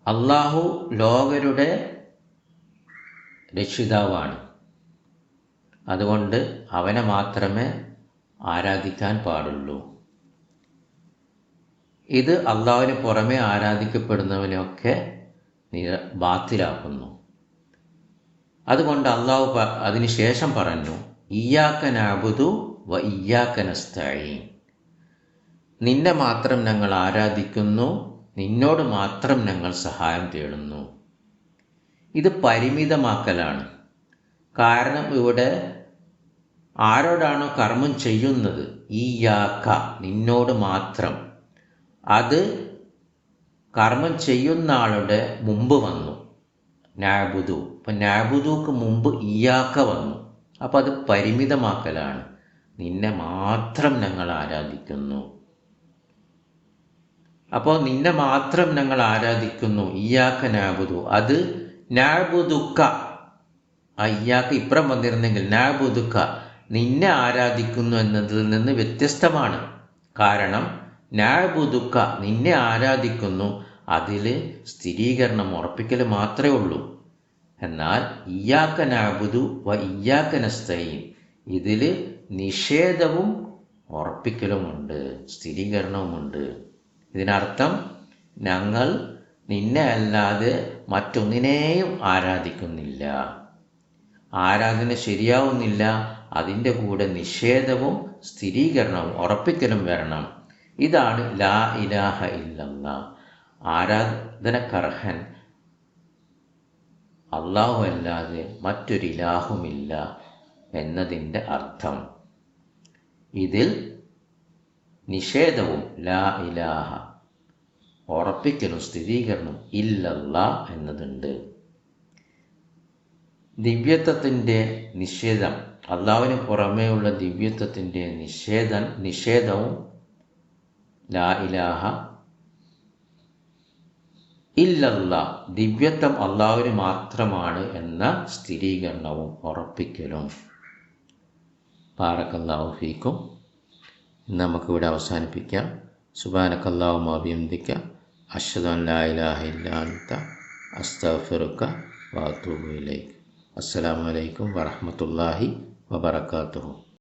അള്ളാഹു ലോകരുടെ രക്ഷിതാവാണ്. അതുകൊണ്ട് അവനെ മാത്രമേ ആരാധിക്കാൻ പാടുള്ളൂ. ഇത് അള്ളാഹുവിന് പുറമെ ആരാധിക്കപ്പെടുന്നവനെയൊക്കെ ബാത്തിലാക്കുന്നു. അതുകൊണ്ട് അള്ളാഹു അതിനുശേഷം പറഞ്ഞു, ഇയ്യാക നഅ്ബുദു വ ഇയ്യാക നസ്തഈൻ. നിന്നെ മാത്രം ഞങ്ങൾ ആരാധിക്കുന്നു, നിന്നോട് മാത്രം ഞങ്ങൾ സഹായം തേടുന്നു. ഇത് പരിമിതമാക്കലാണ്. കാരണം ഇവിടെ ആരോടാണോ കർമ്മം ചെയ്യുന്നത്, ഇയ്യാക നിന്നോട് മാത്രം, അത് കർമ്മം ചെയ്യുന്ന ആളുടെ മുമ്പ് വന്നു നഅ്ബുദു. അപ്പം നഅ്ബുദുക്ക് മുമ്പ് ഇയ്യാക വന്നു. അപ്പം അത് പരിമിതമാക്കലാണ്. നിന്നെ മാത്രം ഞങ്ങൾ ആരാധിക്കുന്നു. അപ്പോൾ നിന്നെ മാത്രം ഞങ്ങൾ ആരാധിക്കുന്നു, ഇയ്യാക നഅ്ബുദു. അത് നഅ്ബുദുക, ഇയ്യാക ഇപ്പുറം വന്നിരുന്നെങ്കിൽ നഅ്ബുദുക നിന്നെ ആരാധിക്കുന്നു എന്നതിൽ നിന്ന് വ്യത്യസ്തമാണ്. കാരണം നഅ്ബുദുക നിന്നെ ആരാധിക്കുന്നു, അതിൽ സ്ഥിരീകരണം ഉറപ്പിക്കൽ മാത്രമേ ഉള്ളൂ. എന്നാൽ ഇയ്യാക നഅ്ബുദു വ ഇയ്യാക നസ്തഈൻ ഇതിൽ നിഷേധവും ഉറപ്പിക്കലുമുണ്ട്, സ്ഥിരീകരണവുമുണ്ട്. ഇതിനർത്ഥം ഞങ്ങൾ നിന്നെ അല്ലാതെ മറ്റൊന്നിനെയും ആരാധിക്കുന്നില്ല, ആരാധന ശരിയാവുന്നില്ല. അതിൻ്റെ കൂടെ നിഷേധവും സ്ഥിരീകരണവും ഉറപ്പിക്കലും വരണം. ഇതാണ് ലാ ഇലാഹ ഇല്ലല്ലാഹ്. ആരാധനക്കർഹൻ അള്ളാഹു അല്ലാതെ മറ്റൊരു ഇലാഹുമില്ല എന്നതിൻ്റെ അർത്ഥം. ഇതിൽ നിഷേധവും ലാ ഇലാഹ, ഉറപ്പിക്കലും സ്ഥിരീകരണം ഇല്ലല്ലാഹ് എന്നതുണ്ട്. ദിവ്യത്വത്തിൻ്റെ നിഷേധം, അള്ളാഹുവിന് പുറമേയുള്ള ദിവ്യത്വത്തിൻ്റെ നിഷേധവും ലാ ഇലാഹ ഇല്ലല്ലാഹ്, ദിവ്യത്വം അള്ളാഹുവിന് മാത്രമാണ് എന്ന സ്ഥിരീകരണവും ഉറപ്പിക്കലും. ബാറക്കല്ലാഹു ഫീക്കും. നമുക്കിവിടെ അവസാനിപ്പിക്കാം. സുബ്ഹാനക്കല്ലാഹുമ്മ വബിഹംദിക അശ്ഹദു അൻ ലാ ഇലാഹ ഇല്ലാ അൻത അസ്തഗ്ഫിറുക വ അത്തൂബു ഇലൈക്. അസ്സലാമു അലൈക്കും വറഹ്മത്തുള്ളാഹി വബറകാതുഹു.